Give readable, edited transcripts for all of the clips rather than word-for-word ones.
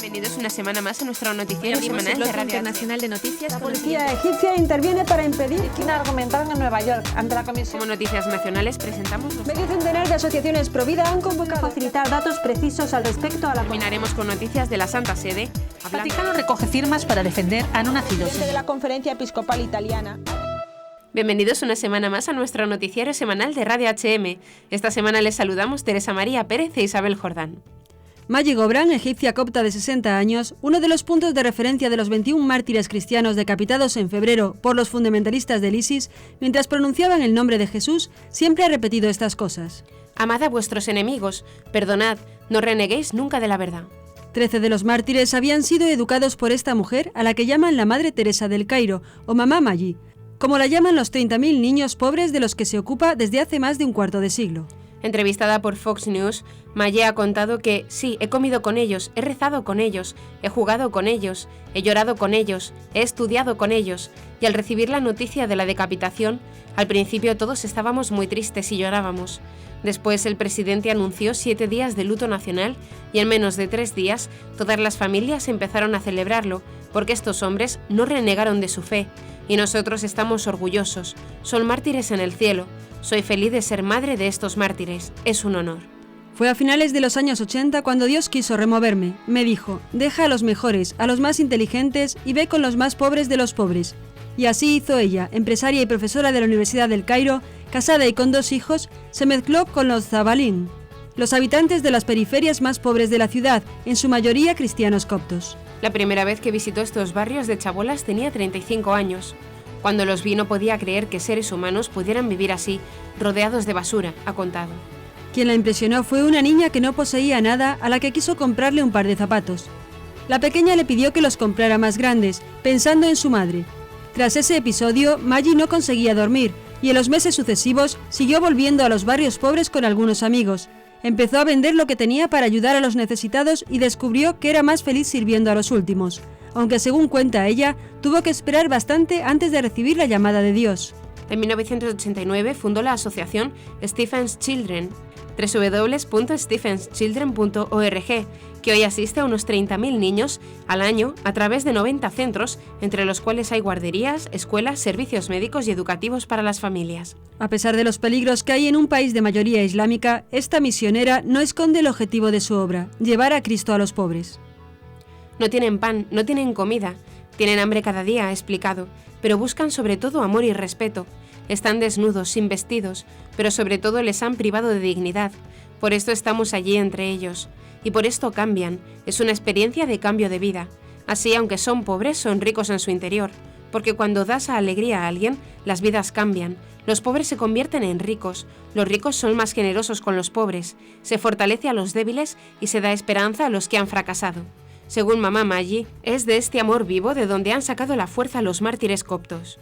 Bienvenidos una semana más a nuestro noticiero semanal de Radio Internacional de Noticias. La policía egipcia interviene para impedir que argumentaron en Nueva York ante la comisión. Como noticias nacionales presentamos Medio centenar de asociaciones pro vida han convocado a facilitar datos precisos al respecto a la... Terminaremos con noticias de la Santa Sede. Vaticano recoge firmas para defender a no nacidos. Desde la Conferencia Episcopal Italiana. Bienvenidos una semana más a nuestro noticiero semanal de Radio HM. Esta semana les saludamos Teresa María Pérez e Isabel Jordán. Maggie Gobran, egipcia copta de 60 años, uno de los puntos de referencia de los 21 mártires cristianos decapitados en febrero por los fundamentalistas del ISIS, mientras pronunciaban el nombre de Jesús, siempre ha repetido estas cosas. Amad a vuestros enemigos, perdonad, no reneguéis nunca de la verdad. 13 de los mártires habían sido educados por esta mujer, a la que llaman la Madre Teresa del Cairo, o Mamá Maggie, como la llaman los 30.000 niños pobres de los que se ocupa desde hace más de un cuarto de siglo. Entrevistada por Fox News, Maggie ha contado que sí, he comido con ellos, he rezado con ellos, he jugado con ellos, he llorado con ellos, he estudiado con ellos, y al recibir la noticia de la decapitación, al principio todos estábamos muy tristes y llorábamos. Después el presidente anunció 7 días de luto nacional y en menos de 3 días todas las familias empezaron a celebrarlo, porque estos hombres no renegaron de su fe, y nosotros estamos orgullosos, son mártires en el cielo. Soy feliz de ser madre de estos mártires, es un honor. Fue a finales de los años 80 cuando Dios quiso removerme. Me dijo, deja a los mejores, a los más inteligentes y ve con los más pobres de los pobres. Y así hizo ella, empresaria y profesora de la Universidad del Cairo, casada y con 2 hijos, se mezcló con los zabalín, los habitantes de las periferias más pobres de la ciudad, en su mayoría cristianos coptos. La primera vez que visitó estos barrios de chabolas tenía 35 años. Cuando los vi no podía creer que seres humanos pudieran vivir así, rodeados de basura, ha contado. Quien la impresionó fue una niña que no poseía nada, a la que quiso comprarle un par de zapatos. La pequeña le pidió que los comprara más grandes, pensando en su madre. Tras ese episodio, Maggie no conseguía dormir, y en los meses sucesivos siguió volviendo a los barrios pobres con algunos amigos. Empezó a vender lo que tenía para ayudar a los necesitados y descubrió que era más feliz sirviendo a los últimos, aunque según cuenta ella, tuvo que esperar bastante antes de recibir la llamada de Dios. En 1989 fundó la asociación Stephen's Children, www.stephenschildren.org, que hoy asiste a unos 30.000 niños al año a través de 90 centros, entre los cuales hay guarderías, escuelas, servicios médicos y educativos para las familias. A pesar de los peligros que hay en un país de mayoría islámica, esta misionera no esconde el objetivo de su obra, llevar a Cristo a los pobres. No tienen pan, no tienen comida, tienen hambre cada día, ha explicado, pero buscan sobre todo amor y respeto. Están desnudos, sin vestidos, pero sobre todo les han privado de dignidad. Por esto estamos allí entre ellos. Y por esto cambian. Es una experiencia de cambio de vida. Así, aunque son pobres, son ricos en su interior. Porque cuando das alegría a alguien, las vidas cambian. Los pobres se convierten en ricos. Los ricos son más generosos con los pobres. Se fortalece a los débiles y se da esperanza a los que han fracasado. Según Mamá Maggie, es de este amor vivo de donde han sacado la fuerza los mártires coptos.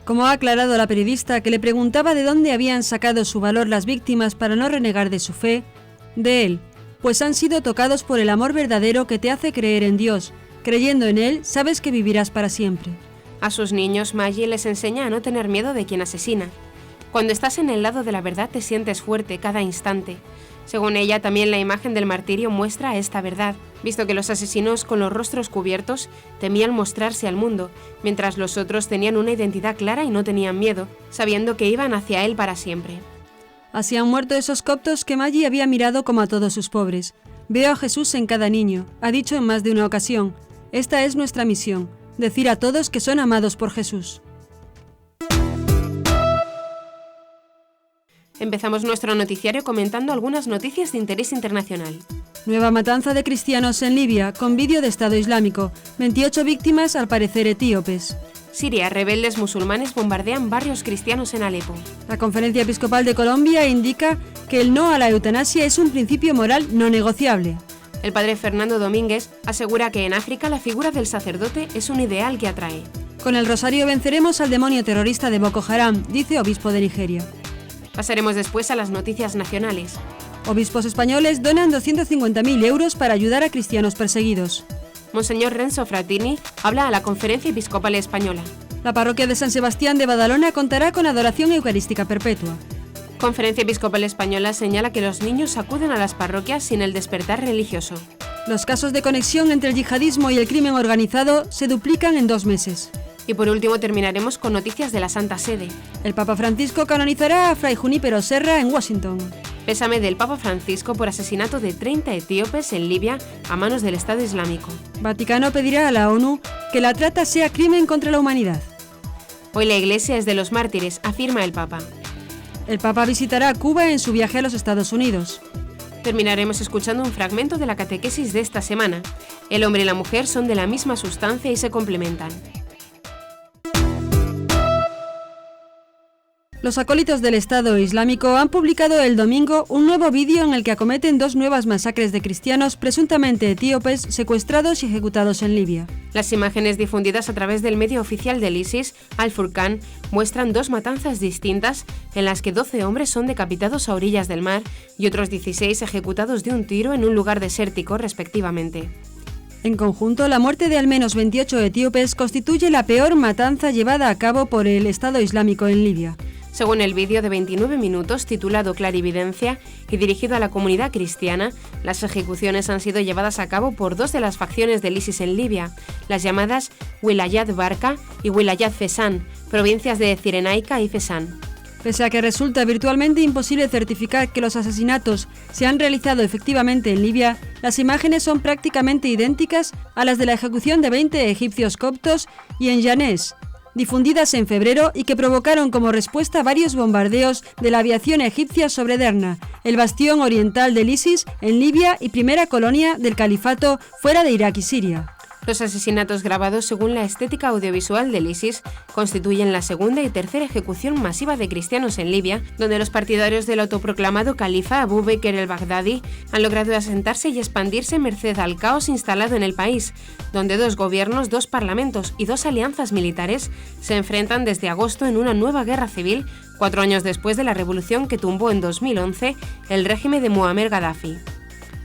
Como ha aclarado la periodista que le preguntaba de dónde habían sacado su valor las víctimas para no renegar de su fe, de él, pues han sido tocados por el amor verdadero que te hace creer en Dios. Creyendo en Él, sabes que vivirás para siempre. A sus niños, Maggie les enseña a no tener miedo de quien asesina. Cuando estás en el lado de la verdad te sientes fuerte cada instante. Según ella, también la imagen del martirio muestra esta verdad, visto que los asesinos con los rostros cubiertos temían mostrarse al mundo, mientras los otros tenían una identidad clara y no tenían miedo, sabiendo que iban hacia él para siempre. Así han muerto esos coptos que Maggie había mirado como a todos sus pobres. Veo a Jesús en cada niño, ha dicho en más de una ocasión. Esta es nuestra misión, decir a todos que son amados por Jesús. Empezamos nuestro noticiario comentando algunas noticias de interés internacional. Nueva matanza de cristianos en Libia, con vídeo de Estado Islámico. 28 víctimas, al parecer etíopes. Siria, rebeldes musulmanes bombardean barrios cristianos en Alepo. La Conferencia Episcopal de Colombia indica que el no a la eutanasia es un principio moral no negociable. El padre Fernando Domínguez asegura que en África la figura del sacerdote es un ideal que atrae. Con el rosario venceremos al demonio terrorista de Boko Haram, dice obispo de Nigeria. Pasaremos después a las noticias nacionales. Obispos españoles donan 250.000 euros para ayudar a cristianos perseguidos. Monseñor Renzo Frattini habla a la Conferencia Episcopal Española. La parroquia de San Sebastián de Badalona contará con adoración eucarística perpetua. Conferencia Episcopal Española señala que los niños acuden a las parroquias sin el despertar religioso. Los casos de conexión entre el yihadismo y el crimen organizado se duplican en 2 meses. Y por último terminaremos con noticias de la Santa Sede. El Papa Francisco canonizará a Fray Junípero Serra en Washington. Pésame del Papa Francisco por asesinato de 30 etíopes en Libia a manos del Estado Islámico. Vaticano pedirá a la ONU que la trata sea crimen contra la humanidad. Hoy la Iglesia es de los mártires, afirma el Papa. El Papa visitará Cuba en su viaje a los Estados Unidos. Terminaremos escuchando un fragmento de la catequesis de esta semana. El hombre y la mujer son de la misma sustancia y se complementan. Los acólitos del Estado Islámico han publicado el domingo un nuevo vídeo en el que acometen 2 nuevas masacres de cristianos presuntamente etíopes secuestrados y ejecutados en Libia. Las imágenes difundidas a través del medio oficial del ISIS, Al-Furqan, muestran 2 matanzas distintas en las que 12 hombres son decapitados a orillas del mar y otros 16 ejecutados de un tiro en un lugar desértico, respectivamente. En conjunto, la muerte de al menos 28 etíopes constituye la peor matanza llevada a cabo por el Estado Islámico en Libia. Según el vídeo de 29 minutos titulado Clarividencia y dirigido a la comunidad cristiana, las ejecuciones han sido llevadas a cabo por 2 de las facciones del ISIS en Libia, las llamadas Wilayat Barka y Wilayat Fesan, provincias de Cirenaica y Fesan. Pese a que resulta virtualmente imposible certificar que los asesinatos se han realizado efectivamente en Libia, las imágenes son prácticamente idénticas a las de la ejecución de 20 egipcios coptos y en Yanés, difundidas en febrero y que provocaron como respuesta varios bombardeos de la aviación egipcia sobre Derna, el bastión oriental del ISIS en Libia y primera colonia del califato fuera de Irak y Siria. Los asesinatos grabados según la estética audiovisual del ISIS constituyen la segunda y tercera ejecución masiva de cristianos en Libia, donde los partidarios del autoproclamado califa Abu Bakr el-Baghdadi han logrado asentarse y expandirse merced al caos instalado en el país, donde 2 gobiernos, 2 parlamentos y 2 alianzas militares se enfrentan desde agosto en una nueva guerra civil, 4 años después de la revolución que tumbó en 2011 el régimen de Muammar Gaddafi.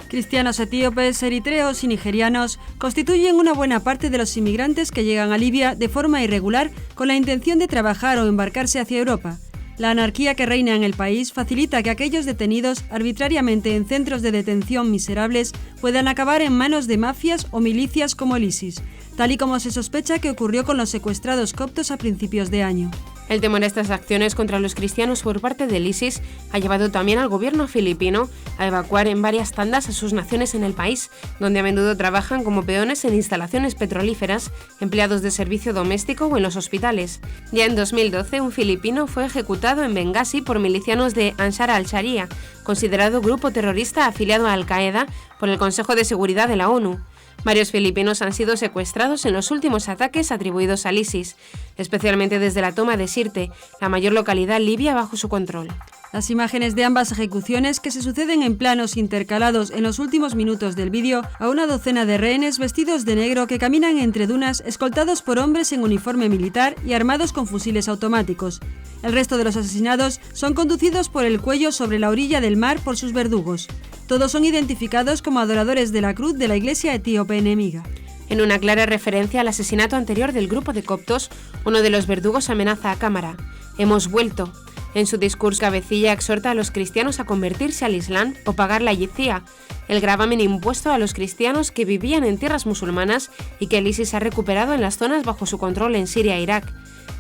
Cristianos etíopes, eritreos y nigerianos constituyen una buena parte de los inmigrantes que llegan a Libia de forma irregular con la intención de trabajar o embarcarse hacia Europa. La anarquía que reina en el país facilita que aquellos detenidos arbitrariamente en centros de detención miserables puedan acabar en manos de mafias o milicias como el ISIS, tal y como se sospecha que ocurrió con los secuestrados coptos a principios de año. El temor a estas acciones contra los cristianos por parte del ISIS ha llevado también al gobierno filipino a evacuar en varias tandas a sus naciones en el país, donde a menudo trabajan como peones en instalaciones petrolíferas, empleados de servicio doméstico o en los hospitales. Ya en 2012, un filipino fue ejecutado en Bengasi por milicianos de Ansar al-Sharia, considerado grupo terrorista afiliado a Al-Qaeda por el Consejo de Seguridad de la ONU. Varios filipinos han sido secuestrados en los últimos ataques atribuidos al ISIS, especialmente desde la toma de Sirte, la mayor localidad libia bajo su control. Las imágenes de ambas ejecuciones, que se suceden en planos intercalados en los últimos minutos del vídeo, a una docena de rehenes vestidos de negro que caminan entre dunas escoltados por hombres en uniforme militar y armados con fusiles automáticos. El resto de los asesinados son conducidos por el cuello sobre la orilla del mar por sus verdugos. Todos son identificados como adoradores de la cruz de la iglesia etíope enemiga. En una clara referencia al asesinato anterior del grupo de coptos, uno de los verdugos amenaza a cámara: «Hemos vuelto». En su discurso, Cabecilla exhorta a los cristianos a convertirse al Islam o pagar la yizia, el gravamen impuesto a los cristianos que vivían en tierras musulmanas y que el ISIS ha recuperado en las zonas bajo su control en Siria e Irak.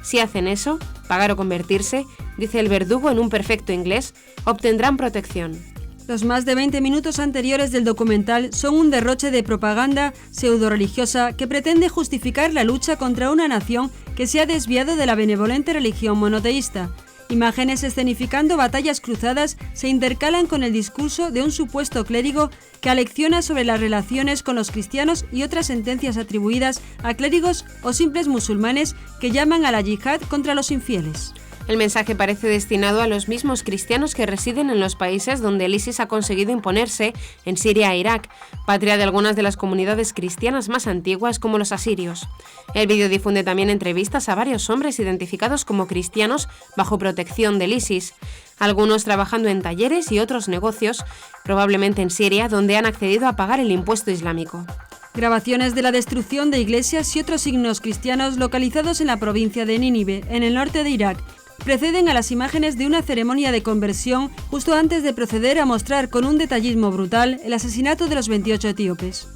Si hacen eso, pagar o convertirse, dice el verdugo en un perfecto inglés, obtendrán protección. Los más de 20 minutos anteriores del documental son un derroche de propaganda pseudo-religiosa que pretende justificar la lucha contra una nación que se ha desviado de la benevolente religión monoteísta. Imágenes escenificando batallas cruzadas se intercalan con el discurso de un supuesto clérigo que alecciona sobre las relaciones con los cristianos y otras sentencias atribuidas a clérigos o simples musulmanes que llaman a la yihad contra los infieles. El mensaje parece destinado a los mismos cristianos que residen en los países donde el ISIS ha conseguido imponerse, en Siria e Irak, patria de algunas de las comunidades cristianas más antiguas como los asirios. El vídeo difunde también entrevistas a varios hombres identificados como cristianos bajo protección del ISIS, algunos trabajando en talleres y otros negocios, probablemente en Siria, donde han accedido a pagar el impuesto islámico. Grabaciones de la destrucción de iglesias y otros signos cristianos localizados en la provincia de Nínive, en el norte de Irak, preceden a las imágenes de una ceremonia de conversión justo antes de proceder a mostrar con un detallismo brutal el asesinato de los 28 etíopes.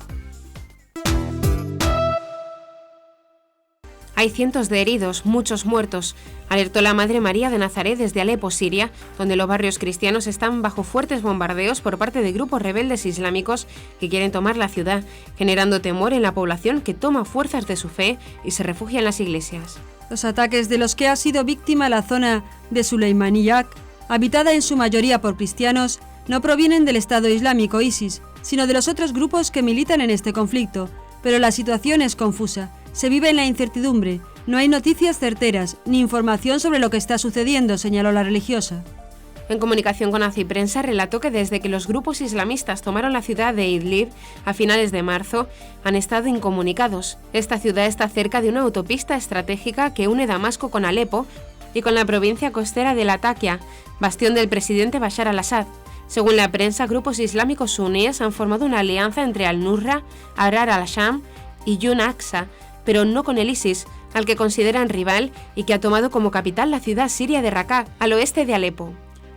Hay cientos de heridos, muchos muertos, alertó la Madre María de Nazaret desde Alepo, Siria, donde los barrios cristianos están bajo fuertes bombardeos por parte de grupos rebeldes islámicos que quieren tomar la ciudad, generando temor en la población que toma fuerzas de su fe y se refugia en las iglesias. Los ataques de los que ha sido víctima la zona de Suleimaniyak, habitada en su mayoría por cristianos, no provienen del Estado Islámico ISIS, sino de los otros grupos que militan en este conflicto, pero la situación es confusa. Se vive en la incertidumbre, no hay noticias certeras, ni información sobre lo que está sucediendo, señaló la religiosa. En comunicación con AFI Prensa relató que desde que los grupos islamistas tomaron la ciudad de Idlib a finales de marzo, han estado incomunicados. Esta ciudad está cerca de una autopista estratégica que une Damasco con Alepo y con la provincia costera de Latakia, bastión del presidente Bashar al-Assad. Según la prensa, grupos islámicos suníes han formado una alianza entre al-Nusra, Ahrar al-Sham y Yun Aqsa, pero no con el ISIS, al que consideran rival y que ha tomado como capital la ciudad siria de Raqqa, al oeste de Alepo.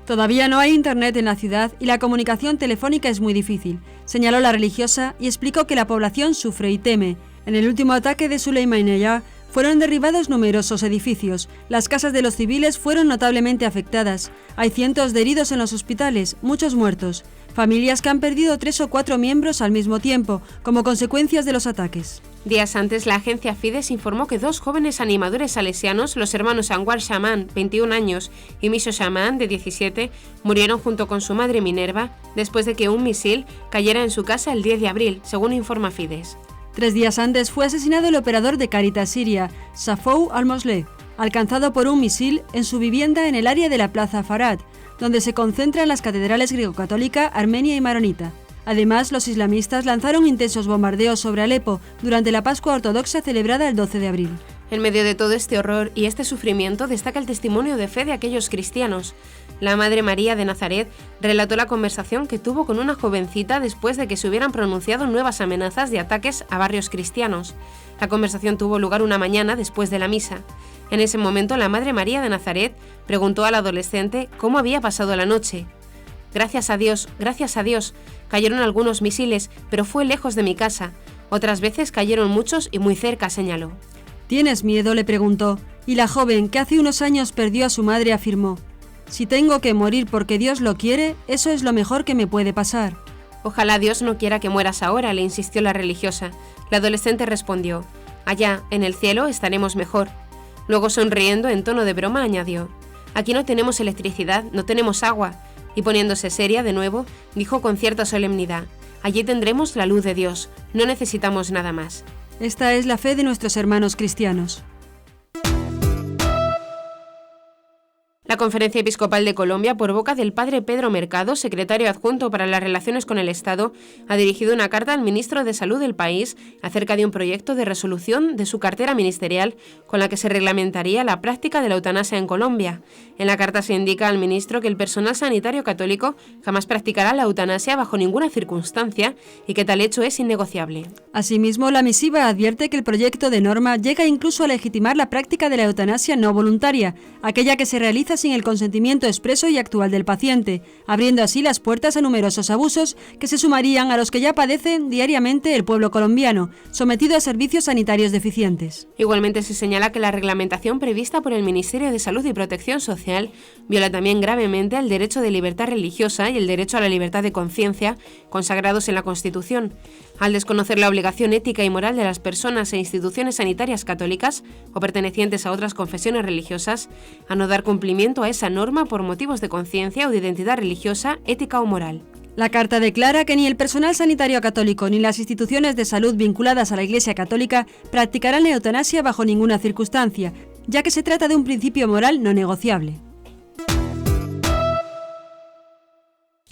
Todavía no hay internet en la ciudad y la comunicación telefónica es muy difícil, señaló la religiosa y explicó que la población sufre y teme. En el último ataque de Suleimaniya fueron derribados numerosos edificios, las casas de los civiles fueron notablemente afectadas, hay cientos de heridos en los hospitales, muchos muertos, familias que han perdido 3 o 4 miembros al mismo tiempo, como consecuencias de los ataques. Días antes, la agencia Fides informó que 2 jóvenes animadores salesianos, los hermanos Anwar Shaman, 21 años, y Misho Shaman, de 17, murieron junto con su madre Minerva después de que un misil cayera en su casa el 10 de abril, según informa Fides. 3 días antes fue asesinado el operador de Caritas Siria, Safou al-Mosleh, alcanzado por un misil en su vivienda en el área de la Plaza Farad, donde se concentran las catedrales griego-católica, armenia y maronita. Además, los islamistas lanzaron intensos bombardeos sobre Alepo durante la Pascua Ortodoxa celebrada el 12 de abril. En medio de todo este horror y este sufrimiento destaca el testimonio de fe de aquellos cristianos. La Madre María de Nazaret relató la conversación que tuvo con una jovencita después de que se hubieran pronunciado nuevas amenazas de ataques a barrios cristianos. La conversación tuvo lugar una mañana después de la misa. En ese momento, la Madre María de Nazaret preguntó al adolescente cómo había pasado la noche. Gracias a Dios, cayeron algunos misiles, pero fue lejos de mi casa. Otras veces cayeron muchos y muy cerca, señaló. ¿Tienes miedo?, le preguntó, y la joven, que hace unos años perdió a su madre, afirmó: si tengo que morir porque Dios lo quiere, eso es lo mejor que me puede pasar. Ojalá Dios no quiera que mueras ahora, le insistió la religiosa. La adolescente respondió: allá, en el cielo, estaremos mejor. Luego, sonriendo en tono de broma, añadió: aquí no tenemos electricidad, no tenemos agua. Y poniéndose seria de nuevo, dijo con cierta solemnidad: allí tendremos la luz de Dios, no necesitamos nada más. Esta es la fe de nuestros hermanos cristianos. La Conferencia Episcopal de Colombia, por boca del padre Pedro Mercado, secretario adjunto para las relaciones con el Estado, ha dirigido una carta al ministro de Salud del país acerca de un proyecto de resolución de su cartera ministerial con la que se reglamentaría la práctica de la eutanasia en Colombia. En la carta se indica al ministro que el personal sanitario católico jamás practicará la eutanasia bajo ninguna circunstancia y que tal hecho es innegociable. Asimismo, la misiva advierte que el proyecto de norma llega incluso a legitimar la práctica de la eutanasia no voluntaria, aquella que se realiza sin el consentimiento expreso y actual del paciente, abriendo así las puertas a numerosos abusos que se sumarían a los que ya padecen diariamente el pueblo colombiano, sometido a servicios sanitarios deficientes. Igualmente se señala que la reglamentación prevista por el Ministerio de Salud y Protección Social viola también gravemente el derecho de libertad religiosa y el derecho a la libertad de conciencia consagrados en la Constitución, al desconocer la obligación ética y moral de las personas e instituciones sanitarias católicas o pertenecientes a otras confesiones religiosas a no dar cumplimiento a esa norma por motivos de conciencia o de identidad religiosa, ética o moral. La carta declara que ni el personal sanitario católico ni las instituciones de salud vinculadas a la Iglesia Católica practicarán la eutanasia bajo ninguna circunstancia, ya que se trata de un principio moral no negociable.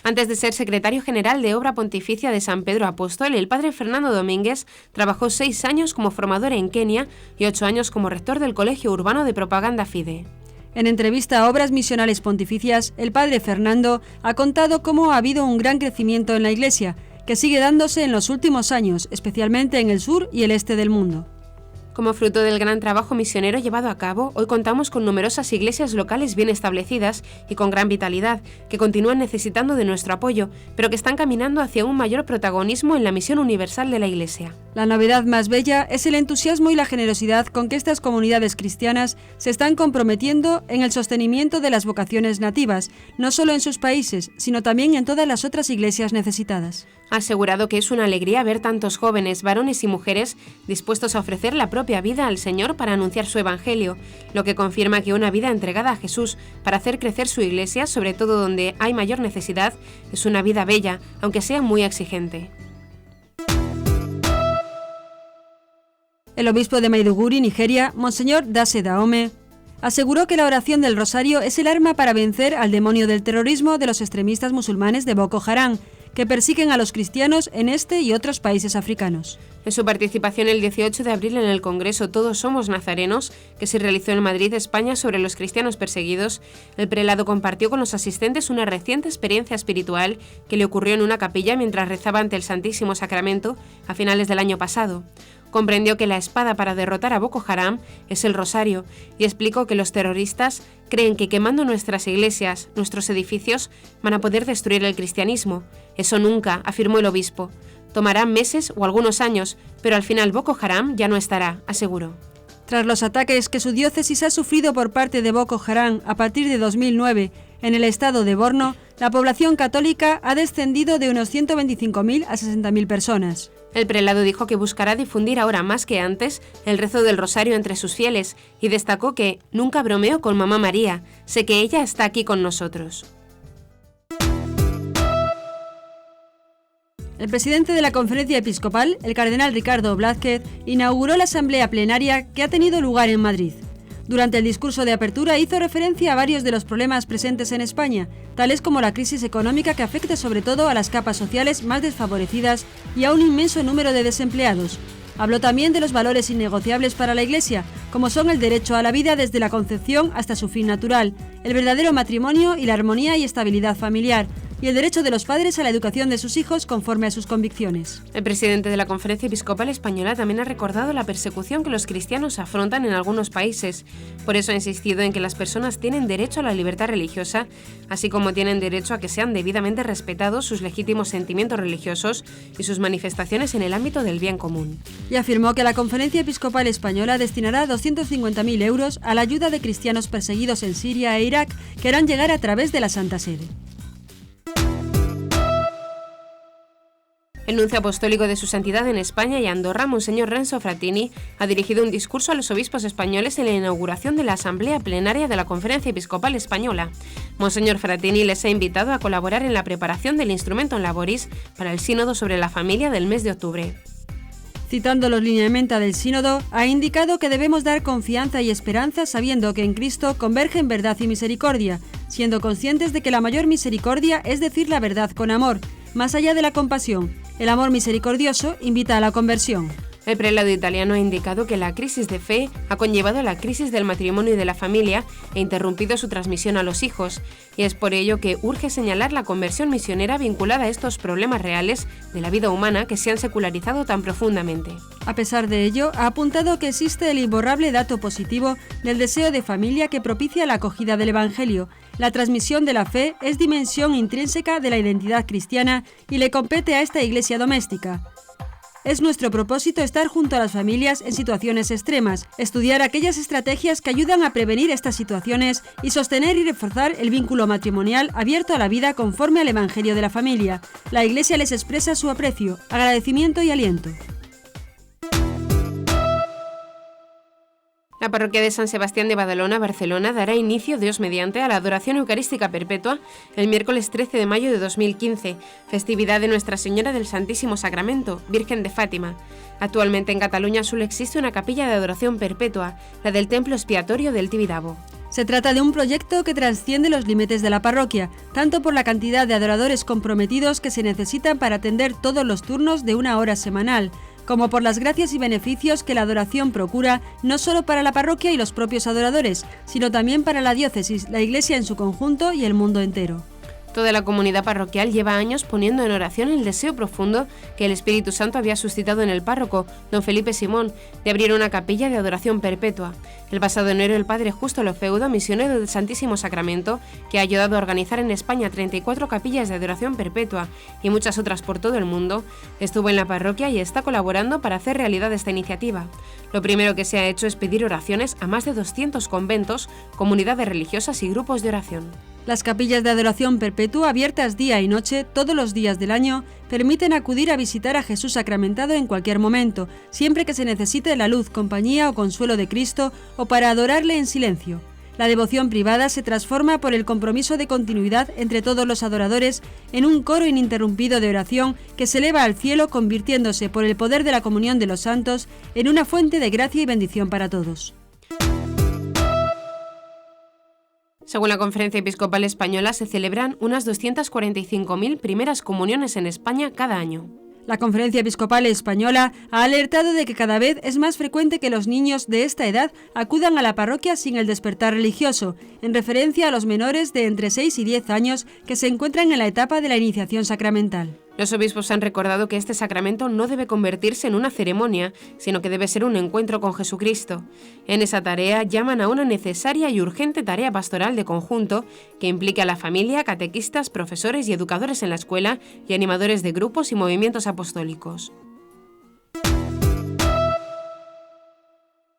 Antes de ser secretario general de Obra Pontificia de San Pedro Apóstol, el padre Fernando Domínguez trabajó 6 años como formador en Kenia y 8 años como rector del Colegio Urbano de Propaganda Fide. En entrevista a Obras Misionales Pontificias, el padre Fernando ha contado cómo ha habido un gran crecimiento en la Iglesia, que sigue dándose en los últimos años, especialmente en el sur y el este del mundo. Como fruto del gran trabajo misionero llevado a cabo, hoy contamos con numerosas iglesias locales bien establecidas y con gran vitalidad, que continúan necesitando de nuestro apoyo, pero que están caminando hacia un mayor protagonismo en la misión universal de la Iglesia. La novedad más bella es el entusiasmo y la generosidad con que estas comunidades cristianas se están comprometiendo en el sostenimiento de las vocaciones nativas, no solo en sus países, sino también en todas las otras iglesias necesitadas. Ha asegurado que es una alegría ver tantos jóvenes, varones y mujeres dispuestos a ofrecer la propia vida al Señor para anunciar su Evangelio, lo que confirma que una vida entregada a Jesús para hacer crecer su iglesia, sobre todo donde hay mayor necesidad, es una vida bella, aunque sea muy exigente. El obispo de Maiduguri, Nigeria, Monseñor Dase Daome, aseguró que la oración del rosario es el arma para vencer al demonio del terrorismo de los extremistas musulmanes de Boko Haram, que persiguen a los cristianos en este y otros países africanos. En su participación el 18 de abril en el Congreso Todos Somos Nazarenos, que se realizó en Madrid, España, sobre los cristianos perseguidos, el prelado compartió con los asistentes una reciente experiencia espiritual que le ocurrió en una capilla mientras rezaba ante el Santísimo Sacramento a finales del año pasado. Comprendió que la espada para derrotar a Boko Haram es el rosario y explicó que los terroristas creen que quemando nuestras iglesias, nuestros edificios, van a poder destruir el cristianismo. Eso nunca, afirmó el obispo. Tomará meses o algunos años, pero al final Boko Haram ya no estará, aseguró. Tras los ataques que su diócesis ha sufrido por parte de Boko Haram a partir de 2009 en el estado de Borno, la población católica ha descendido de unos 125.000 a 60.000 personas. El prelado dijo que buscará difundir ahora más que antes el rezo del rosario entre sus fieles y destacó que nunca bromeo con Mamá María, sé que ella está aquí con nosotros. El presidente de la Conferencia Episcopal, el cardenal Ricardo Blázquez, inauguró la asamblea plenaria que ha tenido lugar en Madrid. Durante el discurso de apertura hizo referencia a varios de los problemas presentes en España, tales como la crisis económica que afecta sobre todo a las capas sociales más desfavorecidas y a un inmenso número de desempleados. Habló también de los valores innegociables para la Iglesia, como son el derecho a la vida desde la concepción hasta su fin natural, el verdadero matrimonio y la armonía y estabilidad familiar, y el derecho de los padres a la educación de sus hijos conforme a sus convicciones. El presidente de la Conferencia Episcopal Española también ha recordado la persecución que los cristianos afrontan en algunos países. Por eso ha insistido en que las personas tienen derecho a la libertad religiosa, así como tienen derecho a que sean debidamente respetados sus legítimos sentimientos religiosos y sus manifestaciones en el ámbito del bien común. Y afirmó que la Conferencia Episcopal Española destinará 250.000 euros a la ayuda de cristianos perseguidos en Siria e Irak que harán llegar a través de la Santa Sede. El nuncio apostólico de su santidad en España y Andorra, Monseñor Renzo Frattini, ha dirigido un discurso a los obispos españoles en la inauguración de la Asamblea Plenaria de la Conferencia Episcopal Española. Monseñor Frattini les ha invitado a colaborar en la preparación del Instrumentum Laboris para el Sínodo sobre la Familia del mes de octubre. Citando los lineamientos del Sínodo, ha indicado que debemos dar confianza y esperanza sabiendo que en Cristo convergen verdad y misericordia, siendo conscientes de que la mayor misericordia es decir la verdad con amor, más allá de la compasión. El amor misericordioso invita a la conversión. El prelado italiano ha indicado que la crisis de fe ha conllevado la crisis del matrimonio y de la familia e interrumpido su transmisión a los hijos, y es por ello que urge señalar la conversión misionera vinculada a estos problemas reales de la vida humana que se han secularizado tan profundamente. A pesar de ello, ha apuntado que existe el imborrable dato positivo del deseo de familia que propicia la acogida del Evangelio. La transmisión de la fe es dimensión intrínseca de la identidad cristiana y le compete a esta iglesia doméstica. Es nuestro propósito estar junto a las familias en situaciones extremas, estudiar aquellas estrategias que ayudan a prevenir estas situaciones y sostener y reforzar el vínculo matrimonial abierto a la vida conforme al Evangelio de la familia. La Iglesia les expresa su aprecio, agradecimiento y aliento. La parroquia de San Sebastián de Badalona, Barcelona, dará inicio, Dios mediante, a la adoración eucarística perpetua el miércoles 13 de mayo de 2015, festividad de Nuestra Señora del Santísimo Sacramento, Virgen de Fátima. Actualmente en Cataluña solo existe una capilla de adoración perpetua, la del Templo Expiatorio del Tibidabo. Se trata de un proyecto que trasciende los límites de la parroquia, tanto por la cantidad de adoradores comprometidos que se necesitan para atender todos los turnos de 1 hora semanal, como por las gracias y beneficios que la adoración procura no solo para la parroquia y los propios adoradores, sino también para la diócesis, la Iglesia en su conjunto y el mundo entero. Toda la comunidad parroquial lleva años poniendo en oración el deseo profundo que el Espíritu Santo había suscitado en el párroco, don Felipe Simón, de abrir una capilla de adoración perpetua. El pasado enero el padre Justo Lofeudo, misionero del Santísimo Sacramento, que ha ayudado a organizar en España 34 capillas de adoración perpetua y muchas otras por todo el mundo, estuvo en la parroquia y está colaborando para hacer realidad esta iniciativa. Lo primero que se ha hecho es pedir oraciones a más de 200 conventos, comunidades religiosas y grupos de oración. Las capillas de adoración perpetua, abiertas día y noche, todos los días del año, permiten acudir a visitar a Jesús sacramentado en cualquier momento, siempre que se necesite la luz, compañía o consuelo de Cristo o para adorarle en silencio. La devoción privada se transforma por el compromiso de continuidad entre todos los adoradores en un coro ininterrumpido de oración que se eleva al cielo, convirtiéndose por el poder de la comunión de los santos en una fuente de gracia y bendición para todos. Según la Conferencia Episcopal Española, se celebran unas 245.000 primeras comuniones en España cada año. La Conferencia Episcopal Española ha alertado de que cada vez es más frecuente que los niños de esta edad acudan a la parroquia sin el despertar religioso, en referencia a los menores de entre 6 y 10 años que se encuentran en la etapa de la iniciación sacramental. Los obispos han recordado que este sacramento no debe convertirse en una ceremonia, sino que debe ser un encuentro con Jesucristo. En esa tarea llaman a una necesaria y urgente tarea pastoral de conjunto que implique a la familia, catequistas, profesores y educadores en la escuela y animadores de grupos y movimientos apostólicos.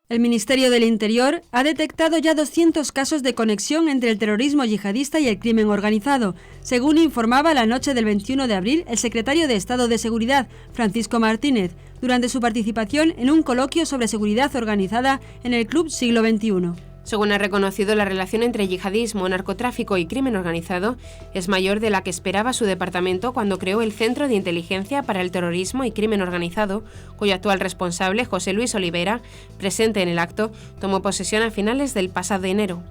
El Ministerio del Interior ha detectado ya 200 casos de conexión entre el terrorismo yihadista y el crimen organizado, según informaba la noche del 21 de abril el secretario de Estado de Seguridad, Francisco Martínez, durante su participación en un coloquio sobre seguridad organizada en el Club Siglo XXI. Según ha reconocido, la relación entre yihadismo, narcotráfico y crimen organizado es mayor de la que esperaba su departamento cuando creó el Centro de Inteligencia para el Terrorismo y Crimen Organizado, cuyo actual responsable, José Luis Olivera, presente en el acto, tomó posesión a finales del pasado enero.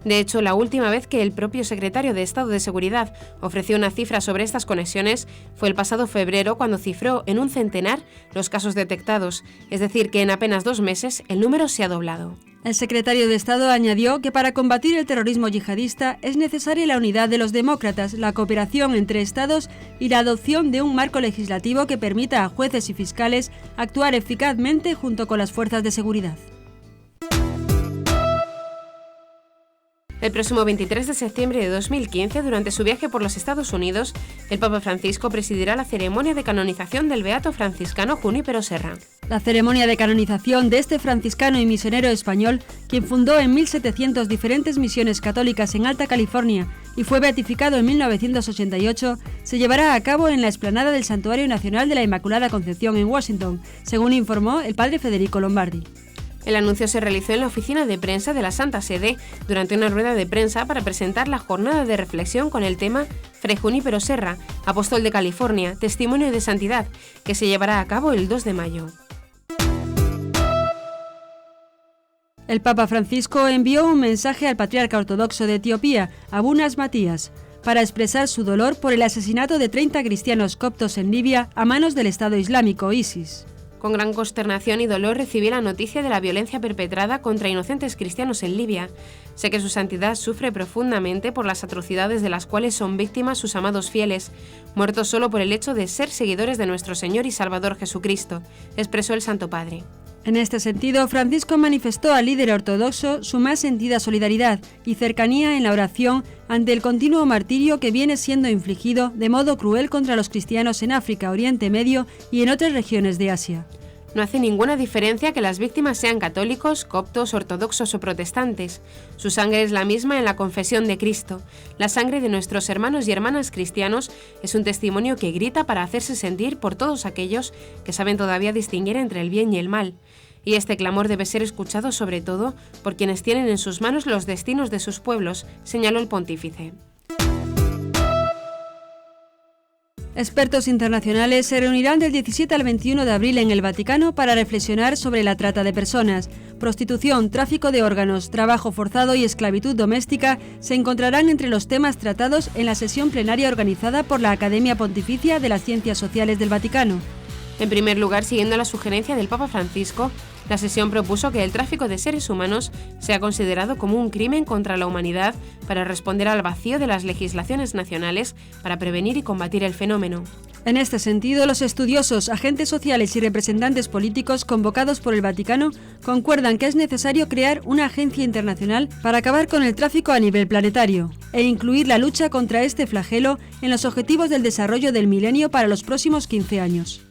De hecho, la última vez que el propio secretario de Estado de Seguridad ofreció una cifra sobre estas conexiones fue el pasado febrero, cuando cifró en un centenar los casos detectados, es decir, que en apenas 2 meses el número se ha doblado. El secretario de Estado añadió que para combatir el terrorismo yihadista es necesaria la unidad de los demócratas, la cooperación entre Estados y la adopción de un marco legislativo que permita a jueces y fiscales actuar eficazmente junto con las fuerzas de seguridad. El próximo 23 de septiembre de 2015, durante su viaje por los Estados Unidos, el Papa Francisco presidirá la ceremonia de canonización del beato franciscano Junípero Serra. La ceremonia de canonización de este franciscano y misionero español, quien fundó en 1700 diferentes misiones católicas en Alta California y fue beatificado en 1988, se llevará a cabo en la explanada del Santuario Nacional de la Inmaculada Concepción en Washington, según informó el padre Federico Lombardi. El anuncio se realizó en la oficina de prensa de la Santa Sede durante una rueda de prensa para presentar la jornada de reflexión con el tema Fray Junípero Serra, apóstol de California, testimonio de santidad, que se llevará a cabo el 2 de mayo. El Papa Francisco envió un mensaje al patriarca ortodoxo de Etiopía, Abunas Matías, para expresar su dolor por el asesinato de 30 cristianos coptos en Libia a manos del Estado Islámico, ISIS. Con gran consternación y dolor recibí la noticia de la violencia perpetrada contra inocentes cristianos en Libia. Sé que su santidad sufre profundamente por las atrocidades de las cuales son víctimas sus amados fieles, muertos solo por el hecho de ser seguidores de nuestro Señor y Salvador Jesucristo, expresó el Santo Padre. En este sentido, Francisco manifestó al líder ortodoxo su más sentida solidaridad y cercanía en la oración ante el continuo martirio que viene siendo infligido de modo cruel contra los cristianos en África, Oriente Medio y en otras regiones de Asia. No hace ninguna diferencia que las víctimas sean católicos, coptos, ortodoxos o protestantes. Su sangre es la misma en la confesión de Cristo. La sangre de nuestros hermanos y hermanas cristianos es un testimonio que grita para hacerse sentir por todos aquellos que saben todavía distinguir entre el bien y el mal. Y este clamor debe ser escuchado sobre todo por quienes tienen en sus manos los destinos de sus pueblos, señaló el pontífice. Expertos internacionales se reunirán del 17 al 21 de abril en el Vaticano para reflexionar sobre la trata de personas. Prostitución, tráfico de órganos, trabajo forzado y esclavitud doméstica se encontrarán entre los temas tratados en la sesión plenaria organizada por la Academia Pontificia de las Ciencias Sociales del Vaticano. En primer lugar, siguiendo la sugerencia del Papa Francisco, La sesión propuso que el tráfico de seres humanos sea considerado como un crimen contra la humanidad para responder al vacío de las legislaciones nacionales para prevenir y combatir el fenómeno. En este sentido, los estudiosos, agentes sociales y representantes políticos convocados por el Vaticano concuerdan que es necesario crear una agencia internacional para acabar con el tráfico a nivel planetario e incluir la lucha contra este flagelo en los objetivos del desarrollo del milenio para los próximos 15 años.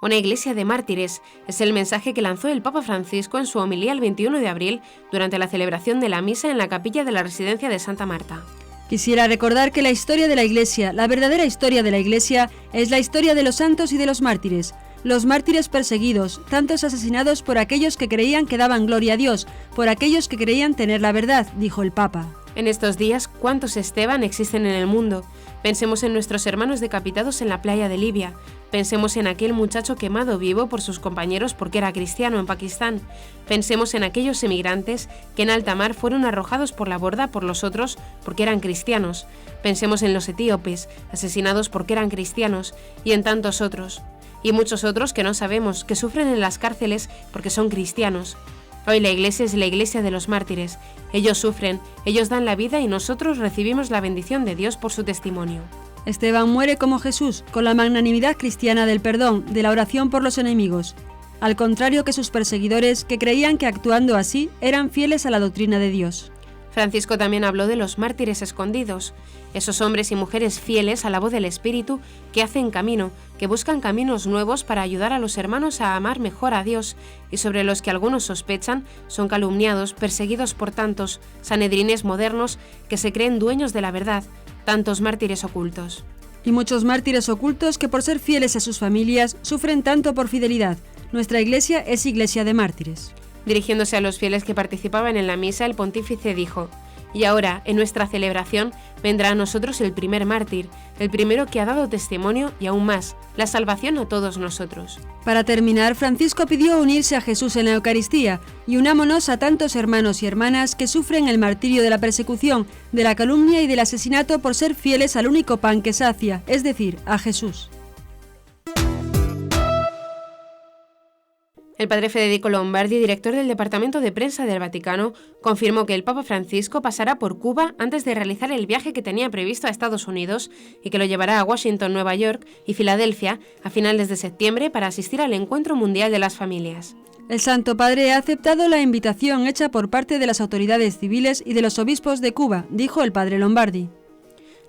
Una iglesia de mártires es el mensaje que lanzó el Papa Francisco en su homilía el 21 de abril durante la celebración de la misa en la capilla de la residencia de Santa Marta. Quisiera recordar que la historia de la Iglesia, la verdadera historia de la Iglesia, es la historia de los santos y de los mártires perseguidos, tantos asesinados por aquellos que creían que daban gloria a Dios, por aquellos que creían tener la verdad, dijo el Papa. En estos días, ¿cuántos Esteban existen en el mundo? Pensemos en nuestros hermanos decapitados en la playa de Libia. Pensemos en aquel muchacho quemado vivo por sus compañeros porque era cristiano en Pakistán. Pensemos en aquellos emigrantes que en alta mar fueron arrojados por la borda por los otros porque eran cristianos. Pensemos en los etíopes, asesinados porque eran cristianos, y en tantos otros. Y muchos otros que no sabemos, que sufren en las cárceles porque son cristianos. Hoy la Iglesia es la Iglesia de los mártires. Ellos sufren, ellos dan la vida y nosotros recibimos la bendición de Dios por su testimonio. Esteban muere como Jesús, con la magnanimidad cristiana del perdón, de la oración por los enemigos, al contrario que sus perseguidores, que creían que actuando así eran fieles a la doctrina de Dios. Francisco también habló de los mártires escondidos, esos hombres y mujeres fieles a la voz del Espíritu que hacen camino, que buscan caminos nuevos para ayudar a los hermanos a amar mejor a Dios y sobre los que algunos sospechan son calumniados, perseguidos por tantos sanedrines modernos que se creen dueños de la verdad, tantos mártires ocultos. Y muchos mártires ocultos que por ser fieles a sus familias sufren tanto por fidelidad. Nuestra Iglesia es Iglesia de mártires. Dirigiéndose a los fieles que participaban en la misa, el pontífice dijo: «Y ahora, en nuestra celebración, vendrá a nosotros el primer mártir, el primero que ha dado testimonio y aún más, la salvación a todos nosotros». Para terminar, Francisco pidió unirse a Jesús en la Eucaristía y unámonos a tantos hermanos y hermanas que sufren el martirio de la persecución, de la calumnia y del asesinato por ser fieles al único pan que sacia, es decir, a Jesús. El padre Federico Lombardi, director del Departamento de Prensa del Vaticano, confirmó que el Papa Francisco pasará por Cuba antes de realizar el viaje que tenía previsto a Estados Unidos y que lo llevará a Washington, Nueva York y Filadelfia a finales de septiembre para asistir al Encuentro Mundial de las Familias. El Santo Padre ha aceptado la invitación hecha por parte de las autoridades civiles y de los obispos de Cuba, dijo el padre Lombardi.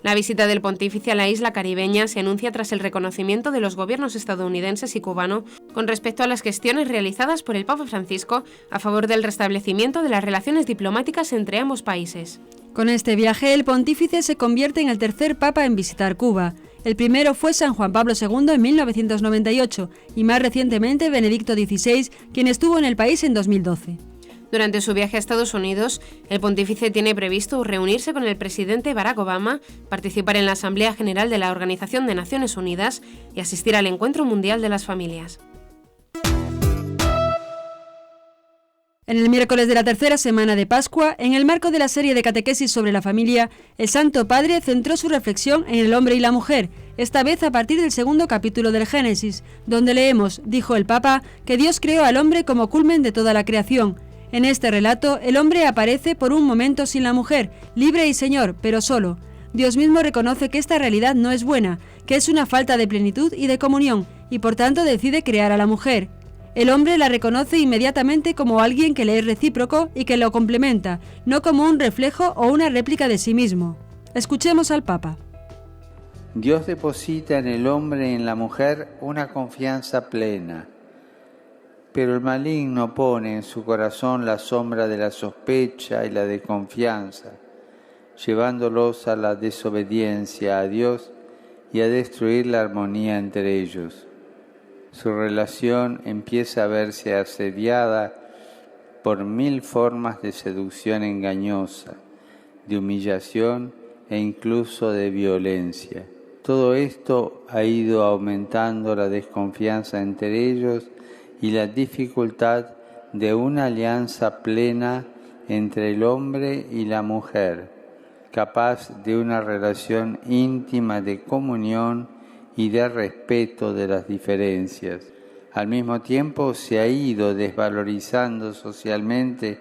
La visita del pontífice a la isla caribeña se anuncia tras el reconocimiento de los gobiernos estadounidenses y cubano con respecto a las gestiones realizadas por el Papa Francisco a favor del restablecimiento de las relaciones diplomáticas entre ambos países. Con este viaje, el pontífice se convierte en el tercer papa en visitar Cuba. El primero fue San Juan Pablo II en 1998 y más recientemente Benedicto XVI, quien estuvo en el país en 2012. Durante su viaje a Estados Unidos, el pontífice tiene previsto reunirse con el presidente Barack Obama, participar en la Asamblea General de la Organización de Naciones Unidas y asistir al Encuentro Mundial de las Familias. En el miércoles de la tercera semana de Pascua, en el marco de la serie de catequesis sobre la familia, el Santo Padre centró su reflexión en el hombre y la mujer, esta vez a partir del segundo capítulo del Génesis, donde leemos, dijo el Papa, que Dios creó al hombre como culmen de toda la creación. En este relato, el hombre aparece por un momento sin la mujer, libre y señor, pero solo. Dios mismo reconoce que esta realidad no es buena, que es una falta de plenitud y de comunión, y por tanto decide crear a la mujer. El hombre la reconoce inmediatamente como alguien que le es recíproco y que lo complementa, no como un reflejo o una réplica de sí mismo. Escuchemos al Papa. Dios deposita en el hombre y en la mujer una confianza plena. Pero el maligno pone en su corazón la sombra de la sospecha y la desconfianza, llevándolos a la desobediencia a Dios y a destruir la armonía entre ellos. Su relación empieza a verse asediada por 1000 formas de seducción engañosa, de humillación e incluso de violencia. Todo esto ha ido aumentando la desconfianza entre ellos y la dificultad de una alianza plena entre el hombre y la mujer, capaz de una relación íntima de comunión y de respeto de las diferencias. Al mismo tiempo se ha ido desvalorizando socialmente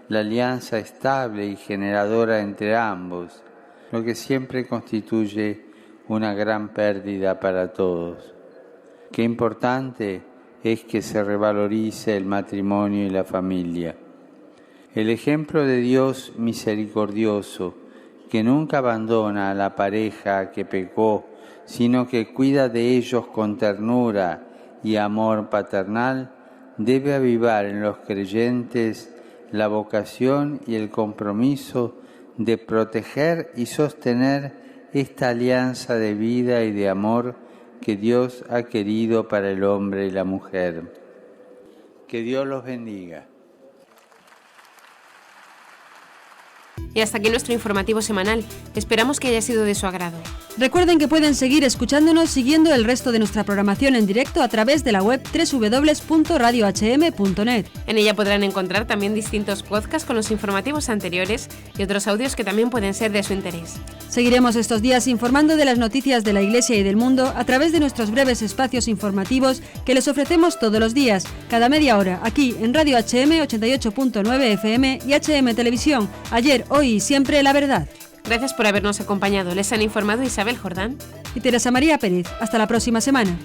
la alianza estable y generadora entre ambos, lo que siempre constituye una gran pérdida para todos. Qué importante es que se revalorice el matrimonio y la familia. El ejemplo de Dios misericordioso, que nunca abandona a la pareja que pecó, sino que cuida de ellos con ternura y amor paternal, debe avivar en los creyentes la vocación y el compromiso de proteger y sostener esta alianza de vida y de amor que Dios ha querido para el hombre y la mujer. Que Dios los bendiga. Y hasta aquí nuestro informativo semanal. Esperamos que haya sido de su agrado. Recuerden que pueden seguir escuchándonos siguiendo el resto de nuestra programación en directo a través de la web www.radiohm.net. En ella podrán encontrar también distintos podcasts con los informativos anteriores y otros audios que también pueden ser de su interés. Seguiremos estos días informando de las noticias de la Iglesia y del mundo a través de nuestros breves espacios informativos que les ofrecemos todos los días, cada media hora, aquí en Radio HM 88.9 FM y HM Televisión. Ayer, hoy y siempre la verdad. Gracias por habernos acompañado. Les han informado Isabel Jordán y Teresa María Pérez. Hasta la próxima semana.